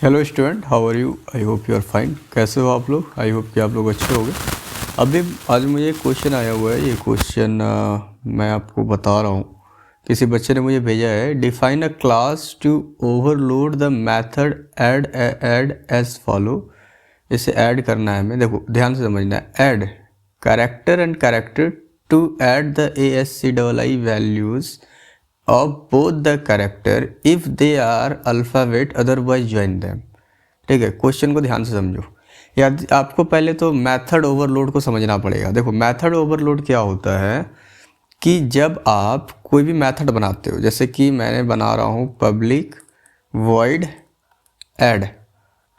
Hello student, how are you? I hope you are fine. कैसे हो आप लोग? आई होप कि आप लोग अच्छे होंगे। अभी आज मुझे एक क्वेश्चन आया हुआ है। ये क्वेश्चन मैं आपको बता रहा हूँ। किसी बच्चे ने मुझे भेजा है। Define a class to overload the method add as follow. इसे ऐड करना है हमें। देखो ध्यान से समझना है। Add character and character to add the ASCII values of both the character if they are alphabet otherwise join them। ठीक है, क्वेश्चन को ध्यान से समझो। याद आपको पहले तो मेथड ओवरलोड को समझना पड़ेगा। देखो मेथड ओवरलोड क्या होता है कि जब आप कोई भी मेथड बनाते हो, जैसे कि मैंने बना रहा हूँ पब्लिक वॉइड ऐड।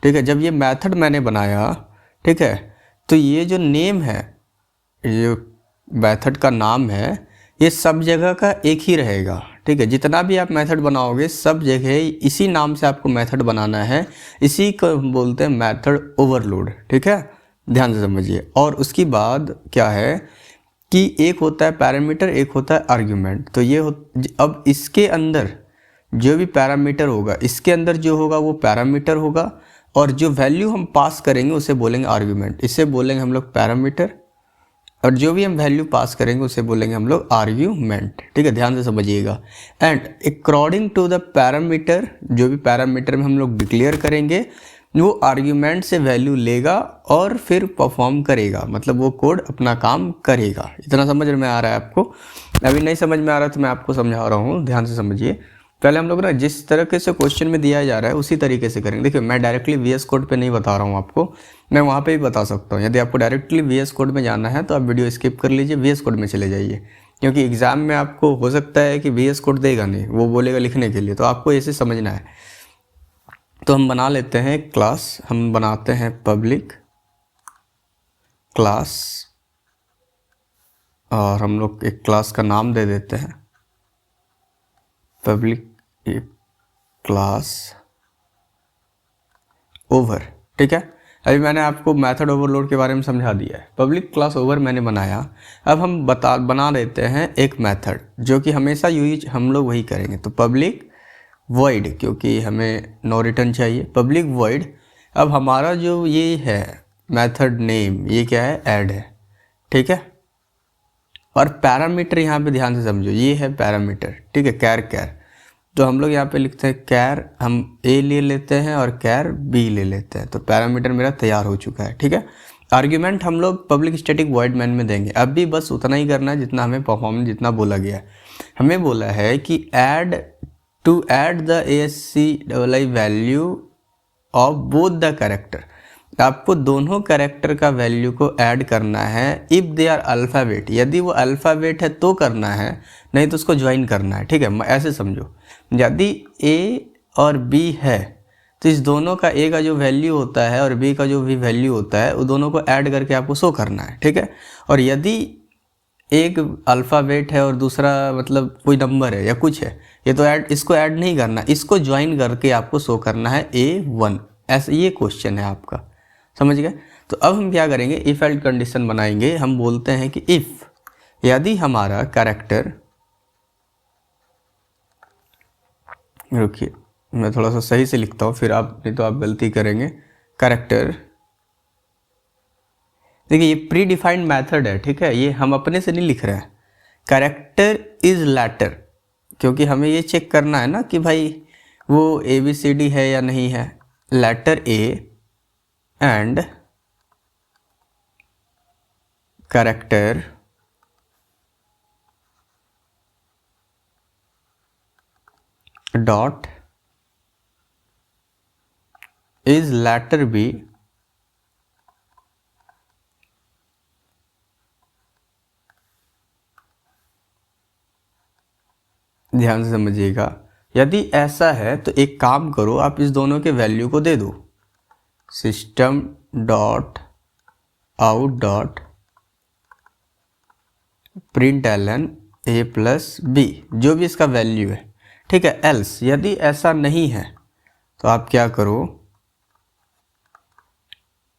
ठीक है, जब ये मेथड मैंने बनाया, ठीक है, तो ये जो नेम है, ये मेथड का नाम है, ये सब जगह का एक ही रहेगा। ठीक है, जितना भी आप मेथड बनाओगे सब जगह इसी नाम से आपको मेथड बनाना है। इसी को बोलते हैं मेथड ओवरलोड। ठीक है, ध्यान से समझिए। और उसकी बाद क्या है कि एक होता है पैरामीटर, एक होता है आर्ग्यूमेंट। तो ये अब इसके अंदर जो भी पैरामीटर होगा, इसके अंदर जो होगा वो पैरामीटर होगा, और जो वैल्यू हम पास करेंगे उसे बोलेंगे आर्ग्यूमेंट। इसे बोलेंगे हम लोग पैरामीटर, और जो भी हम वैल्यू पास करेंगे उसे बोलेंगे हम लोग आर्ग्यूमेंट। ठीक है, ध्यान से समझिएगा। And according to the parameter, जो भी पैरामीटर में हम लोग डिक्लेयर करेंगे वो आर्ग्यूमेंट से वैल्यू लेगा और फिर परफॉर्म करेगा, मतलब वो कोड अपना काम करेगा। इतना समझ में आ रहा है आपको? अभी नहीं समझ में आ रहा तो मैं आपको समझा रहा हूँ, ध्यान से समझिए। पहले हम लोग ना जिस तरीके से क्वेश्चन में दिया जा रहा है उसी तरीके से करेंगे। देखिए मैं डायरेक्टली VS कोड पे नहीं बता रहा हूँ आपको, मैं वहाँ पे भी बता सकता हूँ। यदि आपको डायरेक्टली VS कोड में जाना है तो आप वीडियो स्किप कर लीजिए, VS कोड में चले जाइए, क्योंकि एग्ज़ाम में आपको हो सकता है कि VS कोड देगा नहीं, वो बोलेगा लिखने के लिए, तो आपको ऐसे समझना है। तो हम बना लेते हैं क्लास, हम बनाते हैं पब्लिक क्लास, और हम लोग एक क्लास का नाम दे देते हैं पब्लिक क्लास ओवर। ठीक है, अभी मैंने आपको मेथड ओवरलोड के बारे में समझा दिया है। पब्लिक क्लास ओवर मैंने बनाया। अब हम बना देते हैं एक मेथड जो कि हमेशा यूज हम लोग वही करेंगे। तो पब्लिक वॉइड, क्योंकि हमें नो रिटर्न चाहिए, पब्लिक वॉइड। अब हमारा जो ये है मेथड नेम, ये क्या है? ऐड है। ठीक है, और पैरामीटर यहाँ पे ध्यान से समझो, ये है पैरामीटर। ठीक है, कैर। तो हम लोग यहाँ पे लिखते हैं कैर, हम A ले लेते हैं और कैर B ले लेते हैं। तो पैरामीटर मेरा तैयार हो चुका है। ठीक है, आर्ग्यूमेंट हम लोग पब्लिक स्टैटिक वॉइड मैन में देंगे। अब भी बस उतना ही करना है जितना हमें परफॉर्मेंस जितना बोला गया है। हमें बोला है कि to add the ASCII value of both the character. आपको दोनों कैरेक्टर का वैल्यू को ऐड करना है। इफ़ दे आर अल्फ़ाबेट, यदि वो अल्फ़ाबेट है तो करना है, नहीं तो उसको ज्वाइन करना है। ठीक है, ऐसे समझो, यदि A और B है तो इस दोनों का A का जो वैल्यू होता है और B का जो भी वैल्यू होता है वो दोनों को ऐड करके आपको शो करना है। ठीक है, और यदि एक अल्फ़ाबेट है और दूसरा मतलब कोई नंबर है या कुछ है, ये तो इसको ऐड नहीं करना, इसको ज्वाइन करके आपको शो करना है A1। ऐसा ये क्वेश्चन है आपका, समझ गए? तो अब हम क्या करेंगे, इफ़ एल्स कंडीशन बनाएंगे। हम बोलते हैं कि इफ़, यदि हमारा कैरेक्टर, रुकिए मैं थोड़ा सा सही से लिखता हूँ, फिर आप नहीं तो आप गलती करेंगे। कैरेक्टर, देखिए ये प्री डिफाइंड मैथड है। ठीक है, ये हम अपने से नहीं लिख रहे हैं। कैरेक्टर इज लेटर, क्योंकि हमें ये चेक करना है ना कि भाई वो ABCD है या नहीं है। Letter A and character dot is letter B ध्यान से समझिएगा। यदि ऐसा है तो एक काम करो, आप इस दोनों के वैल्यू को दे दो। System dot out dot println A plus B, जो भी इसका वैल्यू है। ठीक है, एल्स यदि ऐसा नहीं है तो आप क्या करो,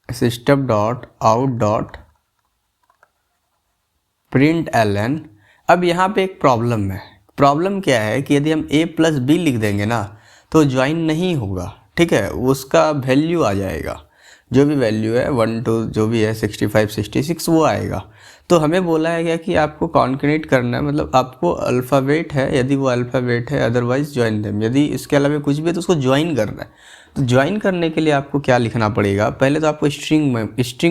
system dot out dot println। अब यहाँ पे एक प्रॉब्लम है। प्रॉब्लम क्या है कि यदि हम A प्लस B लिख देंगे ना तो ज्वाइन नहीं होगा। ठीक है, उसका वैल्यू आ जाएगा, जो भी वैल्यू है 1 2 जो भी है 65 66 वो आएगा। तो हमें बोला है क्या कि आपको कॉन्कैटिनेट करना है, मतलब आपको अल्फ़ाबेट है, यदि वो अल्फ़ाबेट है अदरवाइज ज्वाइन देम, यदि इसके अलावा कुछ भी है तो उसको ज्वाइन करना है। तो ज्वाइन करने के लिए आपको क्या लिखना पड़ेगा, पहले तो आपको स्ट्रिंग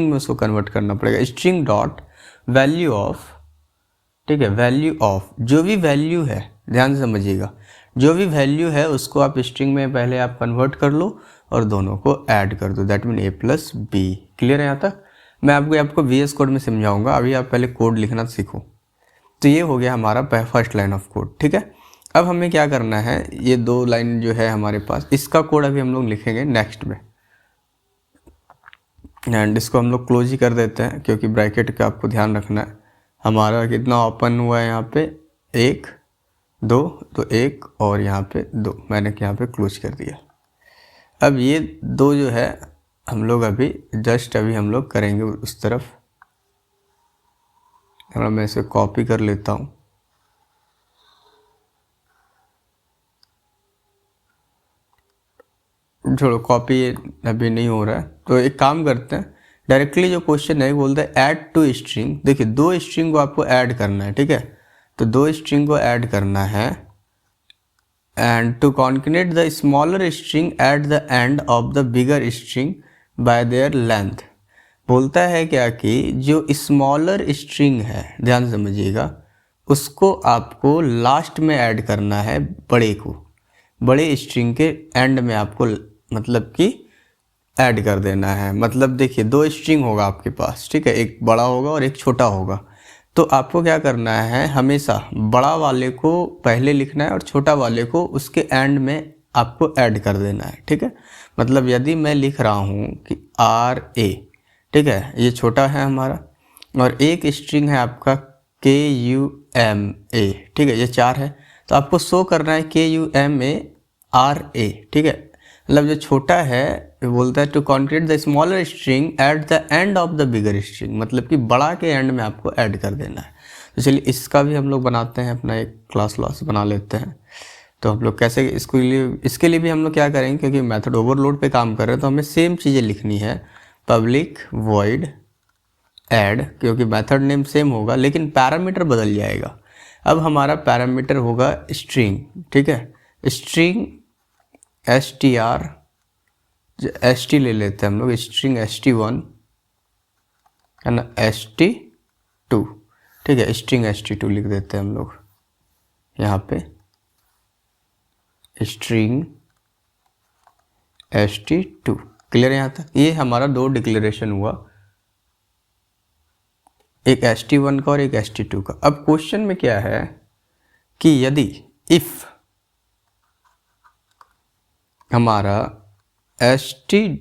में उसको कन्वर्ट करना पड़ेगा। स्ट्रिंग डॉट वैल्यू ऑफ, ठीक है, वैल्यू ऑफ जो भी वैल्यू है, ध्यान से समझिएगा, जो भी वैल्यू है उसको आप स्ट्रिंग में पहले आप कन्वर्ट कर लो और दोनों को ऐड कर दो, that mean a plus B. Clear है यहाँ तक? मैं आपको VS कोड में समझाऊंगा, अभी आप पहले कोड लिखना सीखो। तो ये हो गया हमारा फर्स्ट लाइन ऑफ कोड, ठीक है। अब हमें क्या करना है, ये 2 लाइन जो है हमारे पास, इसका कोड अभी हम लोग लिखेंगे नेक्स्ट में, एंड इसको हम लोग क्लोज ही कर देते हैं क्योंकि ब्रैकेट का आपको ध्यान रखना है। हमारा कितना ओपन हुआ है यहाँ पे, 1 2, तो 1 और यहाँ पे 2, मैंने यहाँ पे क्लोज कर दिया। अब ये 2 जो है हम लोग अभी हम लोग करेंगे उस तरफ। थोड़ा मैं इसे कॉपी कर लेता हूँ, छोड़ो कॉपी अभी नहीं हो रहा है, तो एक काम करते हैं, डायरेक्टली जो क्वेश्चन है बोलता है ऐड टू स्ट्रिंग। देखिए 2 स्ट्रिंग को आपको ऐड करना है, ठीक है, तो 2 स्ट्रिंग को ऐड करना है, and to concatenate the smaller string at the end of the bigger string by their length. बोलता है क्या कि जो स्मॉलर स्ट्रिंग है, ध्यान से समझिएगा, उसको आपको लास्ट में ऐड करना है बड़े को, बड़े स्ट्रिंग के एंड में आपको मतलब कि ऐड कर देना है। मतलब देखिए 2 स्ट्रिंग होगा आपके पास, ठीक है, एक बड़ा होगा और एक छोटा होगा, तो आपको क्या करना है, हमेशा बड़ा वाले को पहले लिखना है और छोटा वाले को उसके एंड में आपको ऐड कर देना है, ठीक है। मतलब यदि मैं लिख रहा हूँ कि RA, ठीक है, ये छोटा है हमारा, और एक स्ट्रिंग है आपका KUMA, ठीक है, ये 4 है, तो आपको शो करना है KUMA RA, ठीक है। मतलब जो छोटा है बोलता है to concatenate the smaller string at the end of the bigger string, मतलब कि बड़ा के एंड में आपको ऐड कर देना है। तो चलिए इसका भी हम लोग बनाते हैं, अपना एक क्लास बना लेते हैं। तो हम लोग कैसे इसके लिए भी हम लोग क्या करेंगे, क्योंकि मेथड ओवरलोड पे काम कर रहे हैं तो हमें सेम चीज़ें लिखनी है, पब्लिक वॉइड ऐड, क्योंकि मेथड नेम सेम होगा लेकिन पैरामीटर बदल जाएगा। अब हमारा पैरामीटर होगा स्ट्रिंग, ठीक है, स्ट्रिंग str, st ले लेते हैं हम लोग, स्ट्रिंग st1 है ना, st2, ठीक है, स्ट्रिंग st2 लिख देते हैं हम लोग यहाँ पे, स्ट्रिंग st2। क्लियर है यहाँ तक? ये हमारा 2 डिक्लेरेशन हुआ, एक st1 का और एक st2 का। अब क्वेश्चन में क्या है कि यदि इफ हमारा st1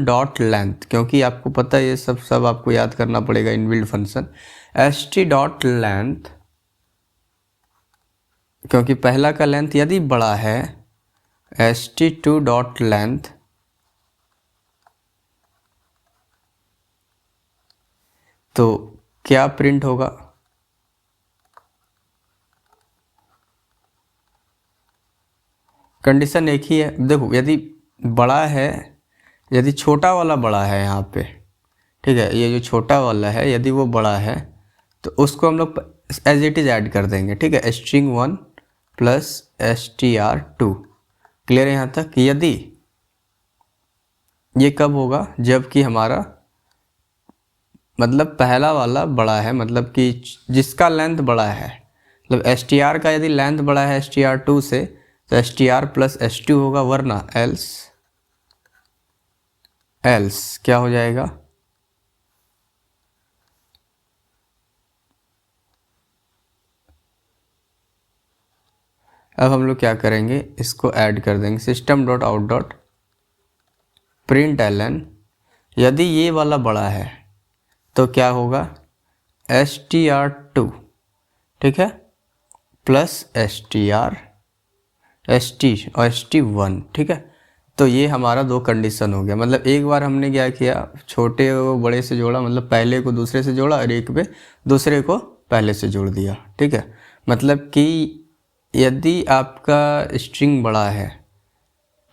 डॉट लेंथ, क्योंकि आपको पता है ये सब आपको याद करना पड़ेगा inbuilt function, st dot length, क्योंकि पहला का लेंथ यदि बड़ा है, st2 डॉट लेंथ तो क्या प्रिंट होगा, कंडीशन एक ही है। देखो यदि बड़ा है, यदि छोटा वाला बड़ा है यहाँ पे, ठीक है, ये जो छोटा वाला है यदि वो बड़ा है तो उसको हम लोग एज इट इज़ ऐड कर देंगे, ठीक है, string1 प्लस str2। क्लियर है यहाँ तक? यदि ये कब होगा, जबकि हमारा मतलब पहला वाला बड़ा है, मतलब कि जिसका लेंथ बड़ा है, मतलब str का यदि लेंथ बड़ा है str2 से तो str प्लस s2 होगा, वरना एल्स क्या हो जाएगा, अब हम लोग क्या करेंगे, इसको ऐड कर देंगे, system dot out dot print ln, यदि ये वाला बड़ा है तो क्या होगा, str2, ठीक है, प्लस str st और st1, ठीक है। तो ये हमारा 2 कंडीशन हो गया। मतलब एक बार हमने क्या किया, छोटे को बड़े से जोड़ा, मतलब पहले को दूसरे से जोड़ा और एक पे दूसरे को पहले से जोड़ दिया, ठीक है। मतलब कि यदि आपका स्ट्रिंग बड़ा है,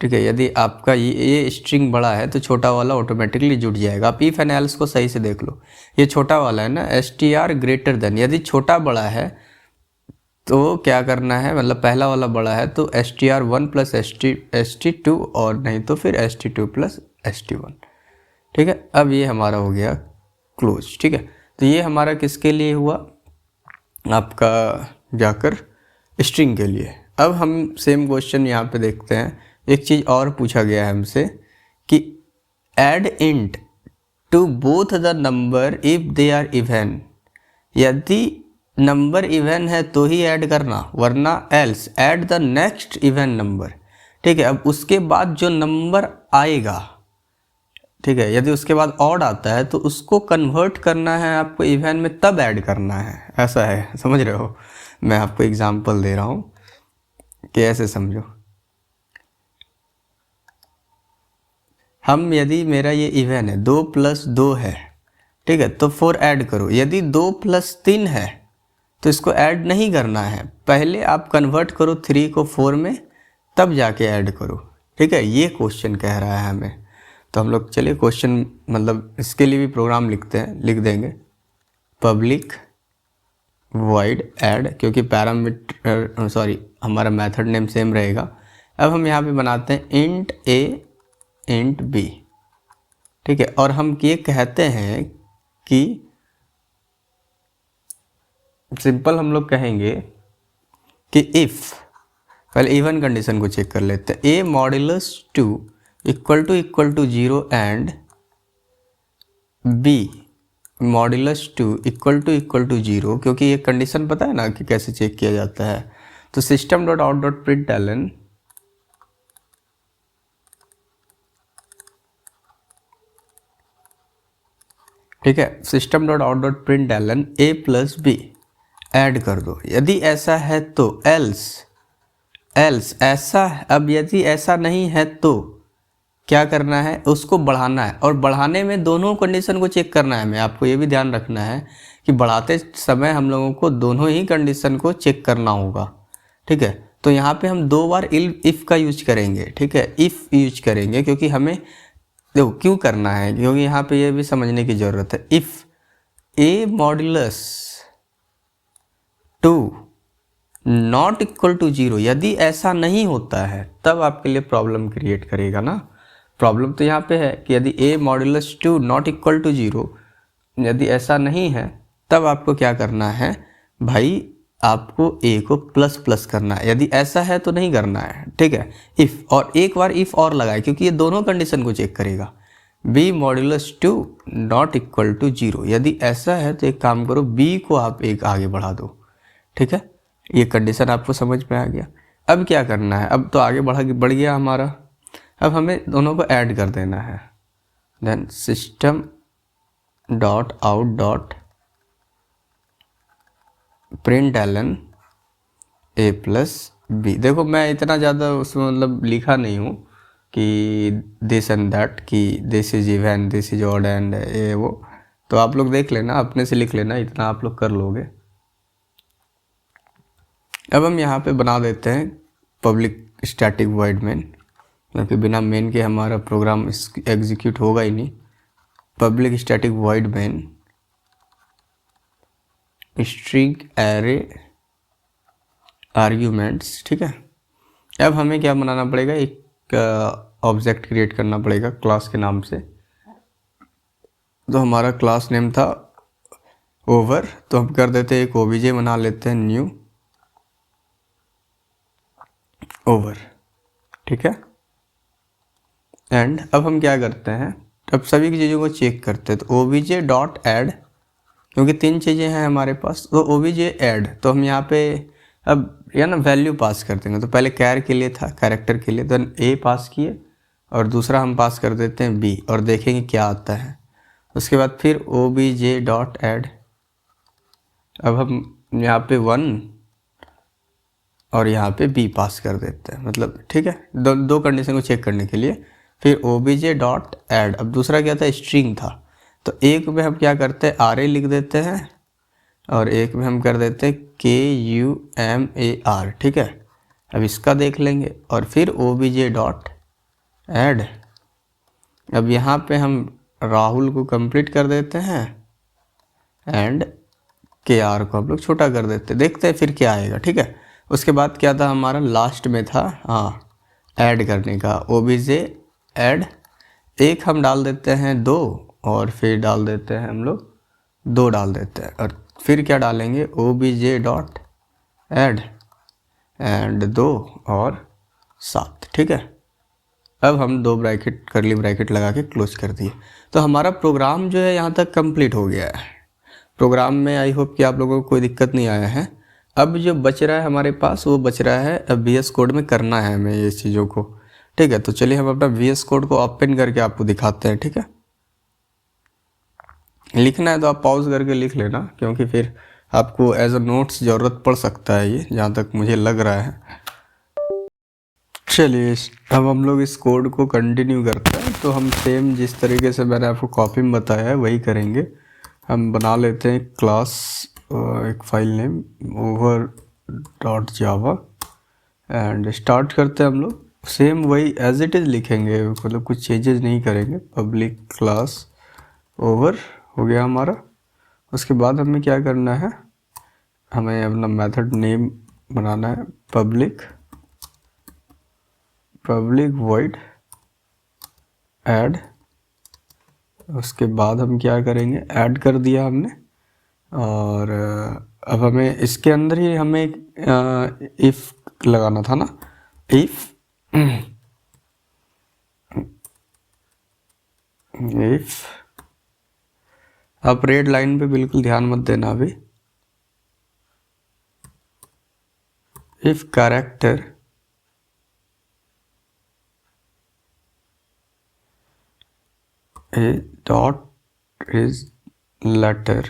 ठीक है, यदि आपका ये स्ट्रिंग बड़ा है तो छोटा वाला ऑटोमेटिकली जुड़ जाएगा। आप इफ एंड एल्स को सही से देख लो, ये छोटा वाला है ना, str ग्रेटर देन, यदि छोटा बड़ा है तो क्या करना है, मतलब पहला वाला बड़ा है तो str1 प्लस st2 और नहीं तो फिर st2 प्लस st1, ठीक है। अब ये हमारा हो गया क्लोज, ठीक है। तो ये हमारा किसके लिए हुआ, आपका जाकर स्ट्रिंग के लिए। अब हम सेम क्वेश्चन यहाँ पे देखते हैं, एक चीज़ और पूछा गया है हमसे कि add int to both the number if they are even, यदि नंबर इवन है तो ही ऐड करना, वरना else add the next even number, ठीक है। अब उसके बाद जो नंबर आएगा, ठीक है, यदि उसके बाद ऑड आता है तो उसको कन्वर्ट करना है आपको इवन में, तब ऐड करना है, ऐसा है, समझ रहे हो। मैं आपको एग्जांपल दे रहा हूँ कि ऐसे समझो। हम यदि मेरा ये इवन है 2 प्लस 2 है, ठीक है, तो 4 ऐड करो। यदि 2 प्लस 3 है तो इसको ऐड नहीं करना है, पहले आप कन्वर्ट करो 3 को 4 में, तब जाके ऐड करो, ठीक है। ये क्वेश्चन कह रहा है हमें। तो हम लोग चलिए क्वेश्चन, मतलब इसके लिए भी प्रोग्राम लिखते हैं, लिख देंगे पब्लिक वॉइड ऐड, क्योंकि पैरामीटर हमारा मेथड नेम सेम रहेगा। अब हम यहाँ पे बनाते हैं इंट a इंट b, ठीक है। और हम ये कहते हैं कि सिंपल हम लोग कहेंगे कि इफ़, पहले इवन कंडीशन को चेक कर लेते हैं, a modulus 2 equal to 0 and b modulus 2 equal to 0, क्योंकि ये कंडीशन पता है ना कि कैसे चेक किया जाता है। तो system dot out dot println, ठीक है, system dot out dot println a plus B add कर दो। यदि ऐसा है तो एल्स ऐसा, अब यदि ऐसा नहीं है तो क्या करना है, उसको बढ़ाना है, और बढ़ाने में दोनों कंडीशन को चेक करना है। हमें आपको ये भी ध्यान रखना है कि बढ़ाते समय हम लोगों को दोनों ही कंडीशन को चेक करना होगा, ठीक है। तो यहाँ पे हम 2 बार इफ़ का यूज करेंगे, ठीक है, इफ़ यूज करेंगे, क्योंकि हमें देखो क्यों करना है, क्योंकि यहाँ पे ये भी समझने की ज़रूरत है। If a modulus 2 not equal to 0, यदि ऐसा नहीं होता है तब आपके लिए प्रॉब्लम क्रिएट करेगा ना। प्रॉब्लम तो यहाँ पे है कि यदि a modulus 2 not equal to 0, यदि ऐसा नहीं है तब आपको क्या करना है भाई, आपको a को प्लस प्लस करना है। यदि ऐसा है तो नहीं करना है, ठीक है। इफ़, और एक बार इफ़ और लगाए, क्योंकि ये दोनों कंडीशन को चेक करेगा। b modulus 2 not equal to 0, यदि ऐसा है तो एक काम करो, b को आप एक आगे बढ़ा दो, ठीक है। ये कंडीशन आपको समझ में आ गया। अब क्या करना है, अब तो आगे बढ़ गया हमारा। अब हमें दोनों को ऐड कर देना है। Then system dot out dot println a plus B. देखो मैं इतना ज़्यादा उसमें मतलब लिखा नहीं हूँ कि दिस एंड दैट, कि this is even, this is odd and ये वो, तो आप लोग देख लेना, अपने से लिख लेना, इतना आप लोग कर लोगे। अब हम यहाँ पे बना देते हैं पब्लिक स्टैटिक वॉइड मेन, क्योंकि बिना मेन के हमारा प्रोग्राम एग्जीक्यूट होगा ही नहीं। Public static void main string array arguments, ठीक है। अब हमें क्या बनाना पड़ेगा, एक ऑब्जेक्ट क्रिएट करना पड़ेगा क्लास के नाम से। तो हमारा क्लास नेम था ओवर, तो हम कर देते हैं एक ओबीजे बना लेते हैं, न्यू ओवर, ठीक है। एंड अब हम क्या करते हैं, अब सभी की चीज़ों को चेक करते हैं। तो ओबीजे डॉट ऐड, क्योंकि 3 चीज़ें हैं हमारे पास, तो ओबीजे ऐड, तो हम यहाँ पे अब या ना वैल्यू पास कर देंगे। तो पहले कैर के लिए था, कैरेक्टर के लिए, देन a पास किए, और दूसरा हम पास कर देते हैं b, और देखेंगे क्या आता है। उसके बाद फिर ओबीजे डॉट ऐड, अब हम यहाँ पे 1 और यहाँ पे b पास कर देते हैं, मतलब ठीक है, दो कंडीशन को चेक करने के लिए। फिर ओबीजे डॉट ऐड, अब दूसरा क्या था, स्ट्रिंग था, तो एक में हम क्या करते हैं, RA लिख देते हैं, और एक में हम कर देते हैं KUMAR, ठीक है। अब इसका देख लेंगे और फिर OBJ डॉट ऐड। अब यहाँ पे हम राहुल को कंप्लीट कर देते हैं एंड KR को हम लोग छोटा कर देते हैं, देखते हैं फिर क्या आएगा, ठीक है। उसके बाद क्या था हमारा लास्ट में था, हाँ, ऐड करने का, OBJ ऐड। एक हम डाल देते हैं 2 और फिर डाल देते हैं हम लोग 2 डाल देते हैं और फिर क्या डालेंगे OBJ डॉट ऐड एंड 2 और 7, ठीक है। अब हम 2 ब्रैकेट करली ब्रैकेट लगा के क्लोज कर दिए। तो हमारा प्रोग्राम जो है यहाँ तक कंप्लीट हो गया है। प्रोग्राम में आई होप कि आप लोगों को कोई दिक्कत नहीं आया है। अब जो बच रहा है हमारे पास वो बच रहा है अब VS कोड में करना है हमें ये चीज़ों को, ठीक है। तो चलिए हम अपना VS कोड को ओपन करके आपको दिखाते हैं, ठीक है। लिखना है तो आप पॉज करके लिख लेना, क्योंकि फिर आपको एज अ नोट्स ज़रूरत पड़ सकता है ये, जहाँ तक मुझे लग रहा है। चलिए अब हम लोग इस कोड को कंटिन्यू करते हैं। तो हम सेम जिस तरीके से मैंने आपको कॉपी में बताया है वही करेंगे। हम बना लेते हैं क्लास, एक file name over.java and start करते हैं हम लोग। सेम वही एज इट इज़ लिखेंगे, मतलब कुछ चेंजेस नहीं करेंगे। पब्लिक क्लास ओवर हो गया हमारा। उसके बाद हमें क्या करना है, हमें अपना मेथड नेम बनाना है पब्लिक void ऐड। उसके बाद हम क्या करेंगे, ऐड कर दिया हमने। और अब हमें इसके अंदर ही हमें इफ़ लगाना था ना, इफ़ आप रेड लाइन पे बिल्कुल ध्यान मत देना अभी। If character A dot is letter.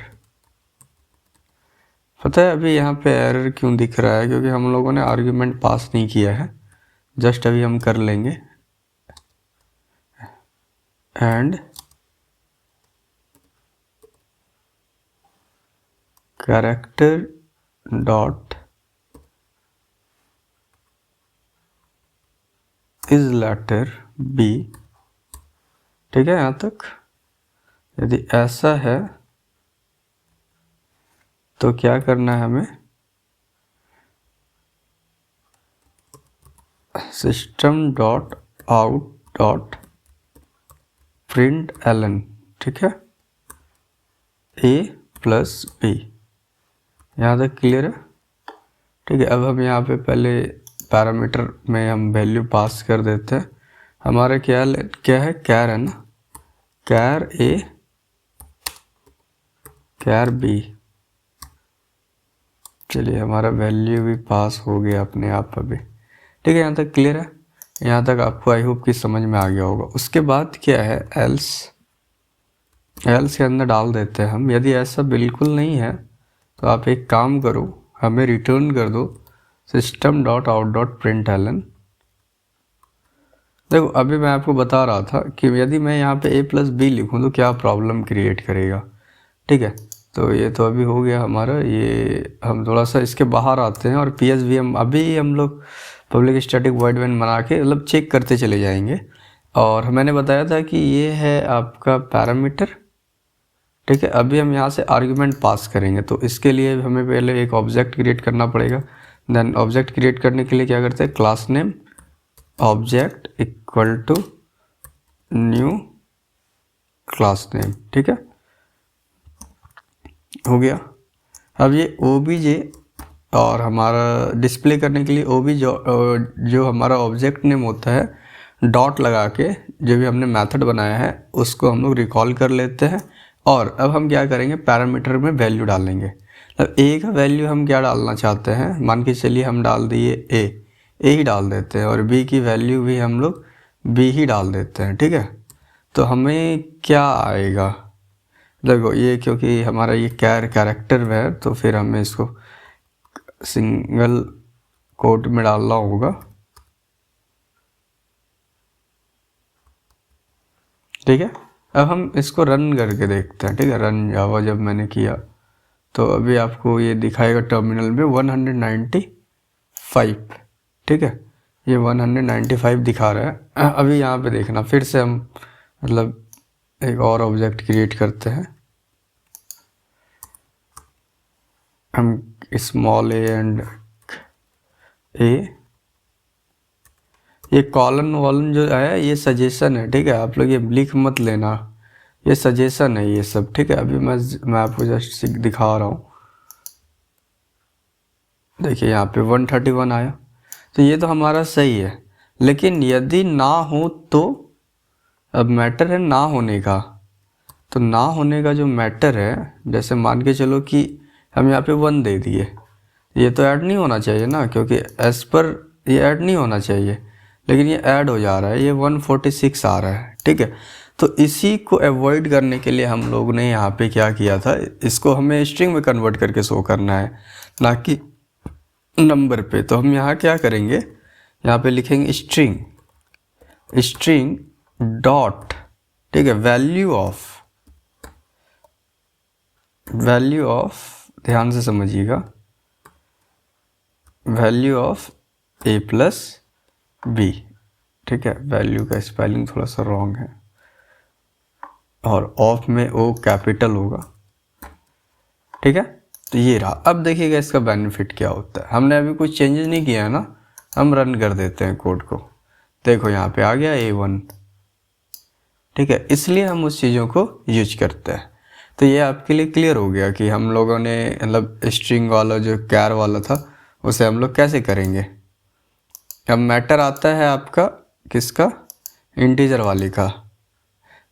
पता है अभी यहाँ पे एरर क्यों दिख रहा है, क्योंकि हम लोगों ने आर्ग्यूमेंट पास नहीं किया है। जस्ट अभी हम कर लेंगे and character dot is letter B, ठीक है। यहाँ तक यदि ऐसा है तो क्या करना है हमें, system dot out dot println, ठीक है, A+B। यहाँ तक क्लियर है, ठीक है। अब हम यहाँ पे पहले पैरामीटर में हम वैल्यू पास कर देते हैं। हमारा क्या है, कैर है ना, कैर A कैर B। चलिए हमारा वैल्यू भी पास हो गया अपने आप अभी, ठीक है। यहाँ तक क्लियर है, यहाँ तक आपको आई होप कि समझ में आ गया होगा। उसके बाद क्या है, एल्स के अंदर डाल देते हैं हम। यदि ऐसा बिल्कुल नहीं है तो आप एक काम करो, हमें रिटर्न कर दो system dot out dot println. देखो अभी मैं आपको बता रहा था कि यदि मैं यहाँ पे A+B लिखूँ तो क्या प्रॉब्लम क्रिएट करेगा, ठीक है। तो ये तो अभी हो गया हमारा। ये हम थोड़ा सा इसके बाहर आते हैं और PSVM अभी हम लोग पब्लिक स्टैटिक वॉइड मेन बना के मतलब चेक करते चले जाएंगे। और मैंने बताया था कि ये है आपका पैरामीटर, ठीक है। अभी हम यहाँ से आर्ग्यूमेंट पास करेंगे, तो इसके लिए हमें पहले एक ऑब्जेक्ट क्रिएट करना पड़ेगा। देन ऑब्जेक्ट क्रिएट करने के लिए क्या करते हैं, class name object equal to new class name, ठीक है, हो गया। अब ये OBJ और हमारा डिस्प्ले करने के लिए OBJ जो हमारा ऑब्जेक्ट नेम होता है डॉट लगा के जो भी हमने मेथड बनाया है उसको हम लोग रिकॉल कर लेते हैं। और अब हम क्या करेंगे, पैरामीटर में वैल्यू डालेंगे। अब A का वैल्यू हम क्या डालना चाहते हैं, मान के चलिए हम डाल दिए A ही डाल देते हैं और B की वैल्यू भी हम लोग B ही डाल देते हैं, ठीक है। तो हमें क्या आएगा, देखो ये क्योंकि हमारा ये कैरेक्टर में है तो फिर हमें इसको सिंगल कोट में डालना होगा, ठीक है। अब हम इसको रन करके देखते हैं, ठीक है। रन जावा जब मैंने किया तो अभी आपको ये दिखाएगा टर्मिनल में 195, ठीक है, ये 195 दिखा रहा है। अभी यहाँ पे देखना, फिर से हम मतलब एक और ऑब्जेक्ट क्रिएट करते हैं। हम स्मॉल ए एंड ए, ये कॉलन वॉलन जो है ये सजेशन है, ठीक है, आप लोग ये लिख मत लेना, ये सजेशन है ये सब, ठीक है। अभी मैं आपको जस्ट दिखा रहा हूँ। देखिए यहाँ पे 131 आया, तो ये तो हमारा सही है। लेकिन यदि ना हो तो, अब मैटर है ना होने का, तो ना होने का जो मैटर है, जैसे मान के चलो कि हम यहाँ पे 1 दे दिए, ये तो ऐड नहीं होना चाहिए ना, क्योंकि एज पर ये ऐड नहीं होना चाहिए, लेकिन ये ऐड हो जा रहा है, ये 146 आ रहा है, ठीक है। तो इसी को अवॉइड करने के लिए हम लोग ने यहाँ पे क्या किया था, इसको हमें स्ट्रिंग में कन्वर्ट करके शो करना है, ना कि नंबर पे। तो हम यहाँ क्या करेंगे, यहाँ पे लिखेंगे स्ट्रिंग डॉट, ठीक है, वैल्यू ऑफ, ध्यान से समझिएगा, value of a plus B, ठीक है। वैल्यू का स्पेलिंग थोड़ा सा रॉन्ग है, और ऑफ में ओ कैपिटल होगा, ठीक है। तो ये रहा। अब देखिएगा इसका बेनिफिट क्या होता है। हमने अभी कुछ चेंजेस नहीं किया है ना, हम रन कर देते हैं कोड को। देखो यहाँ पे आ गया A1, ठीक है, इसलिए हम उस चीज़ों को यूज करते हैं। तो ये आपके लिए क्लियर हो गया कि हम लोगों ने मतलब स्ट्रिंग वाला जो कैर वाला था उसे हम लोग कैसे करेंगे। अब मैटर आता है आपका किसका, इंटीजर वाले का,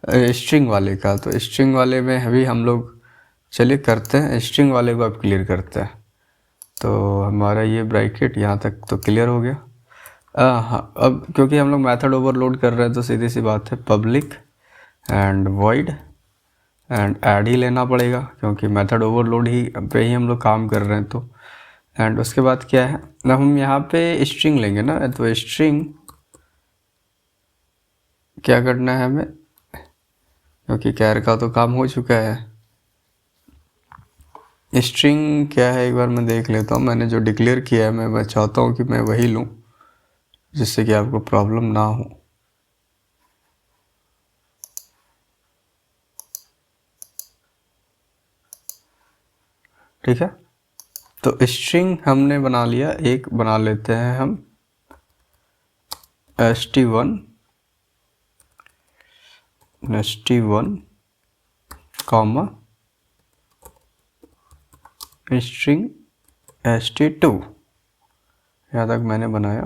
स्ट्रिंग वाले का। तो स्ट्रिंग वाले में अभी हम लोग चलिए करते हैं, स्ट्रिंग वाले को आप क्लियर करते हैं। तो हमारा ये ब्रैकेट यहाँ तक तो क्लियर हो गया। हाँ, अब क्योंकि हम लोग मेथड ओवरलोड कर रहे हैं तो सीधी सी बात है, public and void and add ही लेना पड़ेगा, क्योंकि मेथड ओवरलोड ही पे ही हम लोग काम कर रहे हैं। तो एंड उसके बाद क्या है ना, हम यहाँ पे स्ट्रिंग लेंगे ना, तो स्ट्रिंग क्या करना है हमें, क्योंकि कैर का तो काम हो चुका है। स्ट्रिंग क्या है एक बार मैं देख लेता हूँ, मैंने जो डिक्लेयर किया है मैं चाहता हूँ कि मैं वही लूँ, जिससे कि आपको प्रॉब्लम ना हो। ठीक है, तो स्ट्रिंग हमने बना लिया, एक बना लेते हैं हम st1 कॉमा स्ट्रिंग st2, यहाँ तक मैंने बनाया।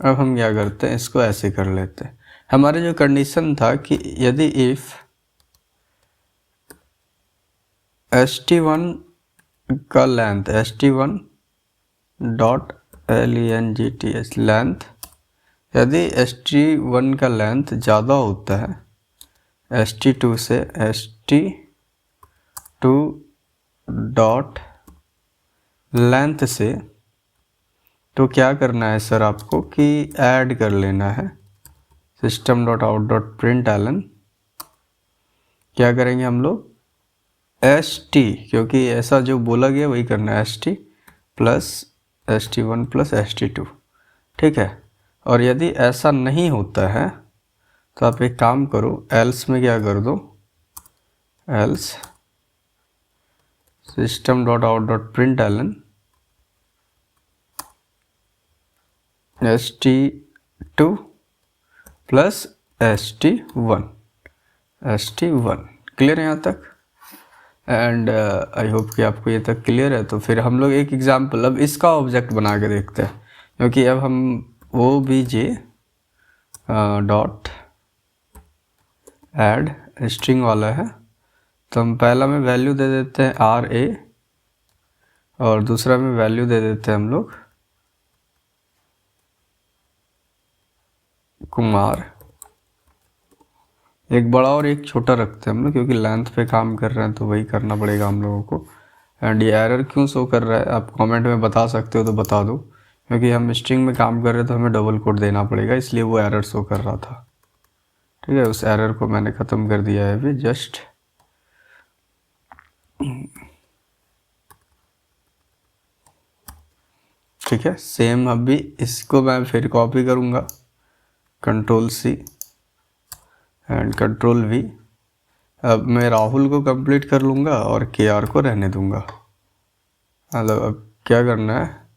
अब हम क्या करते हैं, इसको ऐसे कर लेते हैं। हमारे जो कंडीशन था कि यदि इफ st1 का length st1 dot length length, यदि st1 का लेंथ ज़्यादा होता है st2 से, st2 डॉट लेंथ से, तो क्या करना है सर आपको कि ऐड कर लेना है system dot out dot println। क्या करेंगे हम लोग, st, क्योंकि ऐसा जो बोला गया वही करना है, st plus st1 plus st2, ठीक है। और यदि ऐसा नहीं होता है तो आप एक काम करो, एल्स में क्या कर दो, else system dot out dot println st2 plus st1, clear है यहाँ तक। एंड आई होप कि आपको ये तक क्लियर है। तो फिर हम लोग एक एग्जांपल अब इसका ऑब्जेक्ट बना के देखते हैं, क्योंकि अब हम obj डॉट ऐड स्ट्रिंग वाला है, तो हम पहला में वैल्यू दे देते हैं RA, और दूसरा में वैल्यू दे देते हैं हम लोग कुमार। एक बड़ा और एक छोटा रखते हैं हम लोग, क्योंकि लेंथ पे काम कर रहे हैं तो वही करना पड़ेगा हम लोगों को। एंड ये एरर क्यों शो कर रहा है आप कमेंट में बता सकते हो तो बता दो, क्योंकि हम स्ट्रिंग में काम कर रहे हैं तो हमें डबल कोट देना पड़ेगा, इसलिए वो एरर शो कर रहा था। ठीक है, उस एरर को मैंने ख़त्म कर दिया है अभी जस्ट। ठीक है, सेम अभी इसको मैं फिर कॉपी करूँगा, Ctrl+C एंड Ctrl+V। अब मैं राहुल को कंप्लीट कर लूँगा और KR को रहने दूँगा। मतलब अब क्या करना है,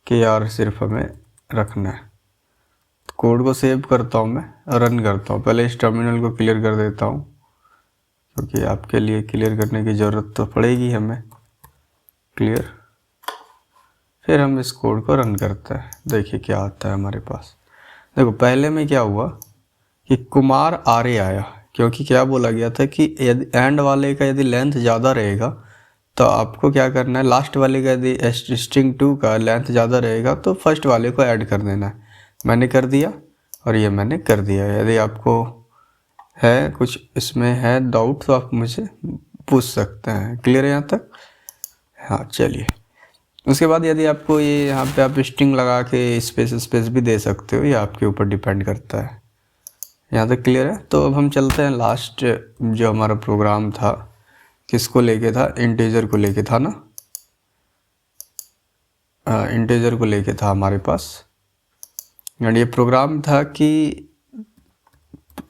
KR सिर्फ हमें रखना है। कोड को सेव करता हूँ मैं, रन करता हूँ। पहले इस टर्मिनल को क्लियर कर देता हूँ, क्योंकि आपके लिए क्लियर करने की ज़रूरत तो पड़ेगी हमें। क्लियर, फिर हम इस कोड को रन करते हैं। देखिए क्या आता है हमारे पास। देखो पहले में क्या हुआ कि कुमार आर्य आया, क्योंकि क्या बोला गया था कि यदि एंड वाले का यदि लेंथ ज़्यादा रहेगा तो आपको क्या करना है, लास्ट वाले का यदि स्ट्रिंग 2 का लेंथ ज़्यादा रहेगा तो फर्स्ट वाले को ऐड कर देना है। मैंने कर दिया और ये मैंने कर दिया। यदि आपको है कुछ इसमें है डाउट तो आप मुझे पूछ सकते हैं। क्लियर है यहाँ तक? हाँ चलिए। उसके बाद यदि आपको ये यहाँ पे आप स्ट्रिंग लगा के स्पेस भी दे सकते हो, ये आपके ऊपर डिपेंड करता है। यहाँ तक क्लियर है? तो अब हम चलते हैं लास्ट जो हमारा प्रोग्राम था, किसको लेके था, इंटीजर को लेके था ना। इंटीजर को लेके था हमारे पास। एंड ये प्रोग्राम था कि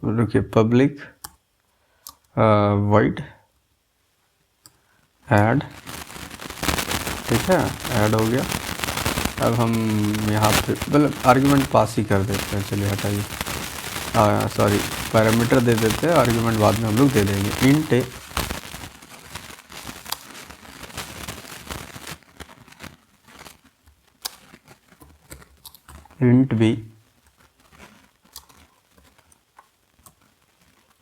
रुकिए, पब्लिक वॉइड ऐड, ठीक है, ऐड हो गया। अब हम यहाँ पे मतलब आर्गुमेंट पास ही कर देते हैं। चलिए हटाइए, सॉरी पैरामीटर दे देते हैं, आर्गुमेंट बाद में हम लोग दे देंगे। इंट बी,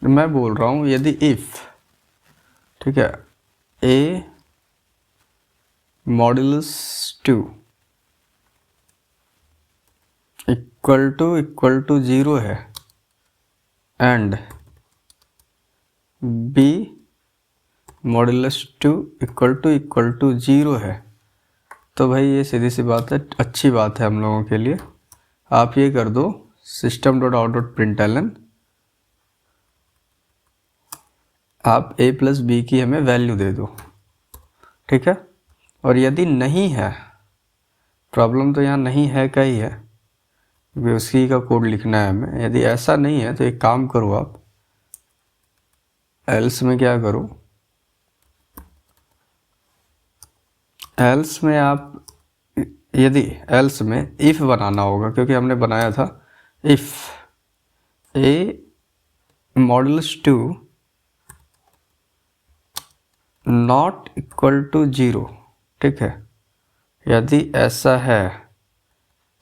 मैं बोल रहा हूँ यदि इफ, ठीक है, ए मॉड्यूलस 2 इक्वल टू 0 है and B modulus 2 equal to 0 है, तो भाई ये सीधी सी बात है, अच्छी बात है हम लोगों के लिए। आप ये कर दो system.out.println, आप a प्लस बी की हमें वैल्यू दे दो, ठीक है। और यदि नहीं है, प्रॉब्लम तो यहाँ नहीं है का ही है, क्योंकि उसी का कोड लिखना है हमें। यदि ऐसा नहीं है तो एक काम करो आप, एल्स में क्या करो, एल्स में आप यदि एल्स में इफ़ बनाना होगा, क्योंकि हमने बनाया था if A modulus 2 not equal to 0, ठीक है। यदि ऐसा है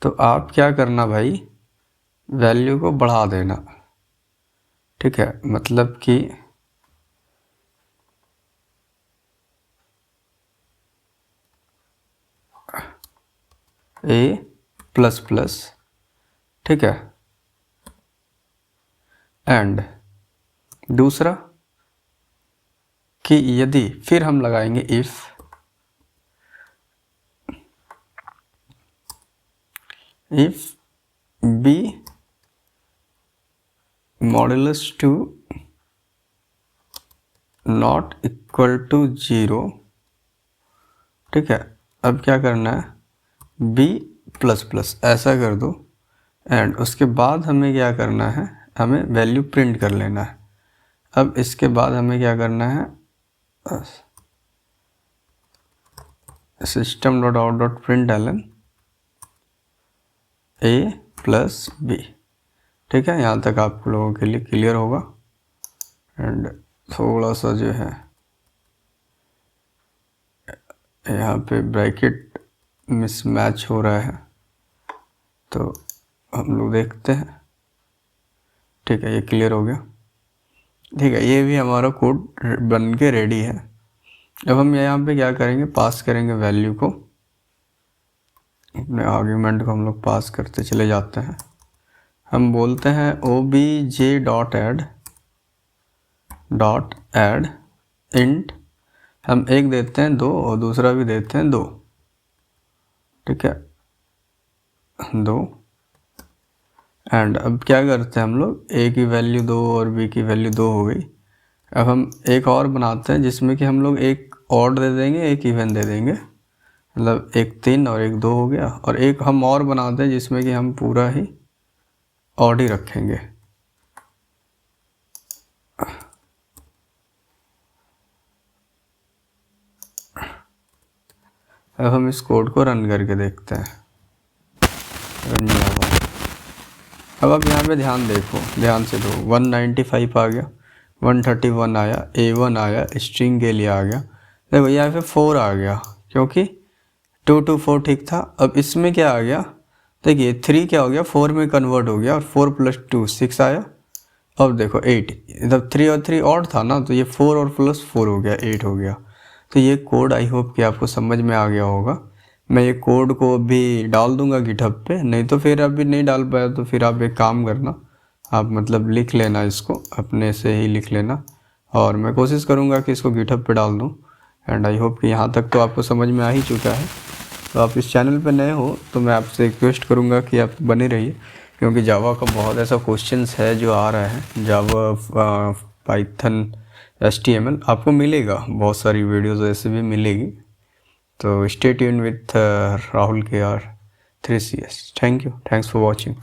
तो आप क्या करना भाई, वैल्यू को बढ़ा देना, ठीक है। मतलब कि ए प्लस प्लस, ठीक है, एंड दूसरा कि यदि फिर हम लगाएंगे if B modulus 2 not equal to 0, ठीक है। अब क्या करना है, बी प्लस प्लस ऐसा कर दो एंड उसके बाद हमें क्या करना है, हमें वैल्यू प्रिंट कर लेना है। अब इसके बाद हमें क्या करना है, system.out.println a प्लस बी, ठीक है। यहाँ तक आप लोगों के लिए क्लियर होगा। एंड थोड़ा सा जो है यहाँ पे ब्रैकेट मिसमैच हो रहा है, तो हम लोग देखते हैं, ठीक है। ये क्लियर हो गया, ठीक है। ये भी हमारा कोड बन के रेडी है। अब हम यहाँ पे क्या करेंगे, पास करेंगे वैल्यू को, अपने आर्ग्यूमेंट को हम लोग पास करते चले जाते हैं। हम बोलते हैं obj.add इंट, हम एक देते हैं 2 और दूसरा भी देते हैं 2, ठीक है, 2। एंड अब क्या करते हैं हम लोग, a की वैल्यू 2 और b की वैल्यू 2 हो गई। अब हम एक और बनाते हैं जिसमें कि हम लोग एक ऑड दे देंगे, एक इवन दे देंगे, मतलब एक 3 और एक 2 हो गया। और एक हम और बनाते हैं जिसमें कि हम पूरा ही ऑड ही रखेंगे। अब हम इस कोड को रन करके देखते हैं। रन जावा। अब आप यहाँ पे ध्यान देखो, ध्यान से दो। 195 आ गया, 131 आया, A1 आया, स्ट्रिंग के लिए आ गया। देखो यहाँ पे 4 आ गया क्योंकि 2 to 4 ठीक था। अब इसमें क्या आ गया, देखिए 3 क्या हो गया, 4 में कन्वर्ट हो गया और 4 + 2 6 आया। अब देखो 8, जब 3 और 3 ऑड था ना, तो ये 4 और +4 हो गया, 8 हो गया। तो ये कोड आई होप कि आपको समझ में आ गया होगा। मैं ये कोड को अभी डाल दूंगा गिटहब पे, नहीं तो फिर अभी नहीं डाल पाया तो फिर आप एक काम करना, आप मतलब लिख लेना, इसको अपने से ही लिख लेना, और मैं कोशिश करूँगा कि इसको गिटहब पे डाल दूँ। एंड आई होप कि यहाँ तक तो आपको समझ में आ ही चुका है। तो आप इस चैनल पे नए हो तो मैं आपसे रिक्वेस्ट करूँगा कि आप बने रहिए, क्योंकि जावा का बहुत ऐसा क्वेश्चंस है जो आ रहा है। जावा, पाइथन, HTML आपको मिलेगा, बहुत सारी वीडियोस ऐसे भी मिलेगी। तो stay tune with Rahul KR 3CS। Thank you, thanks for watching.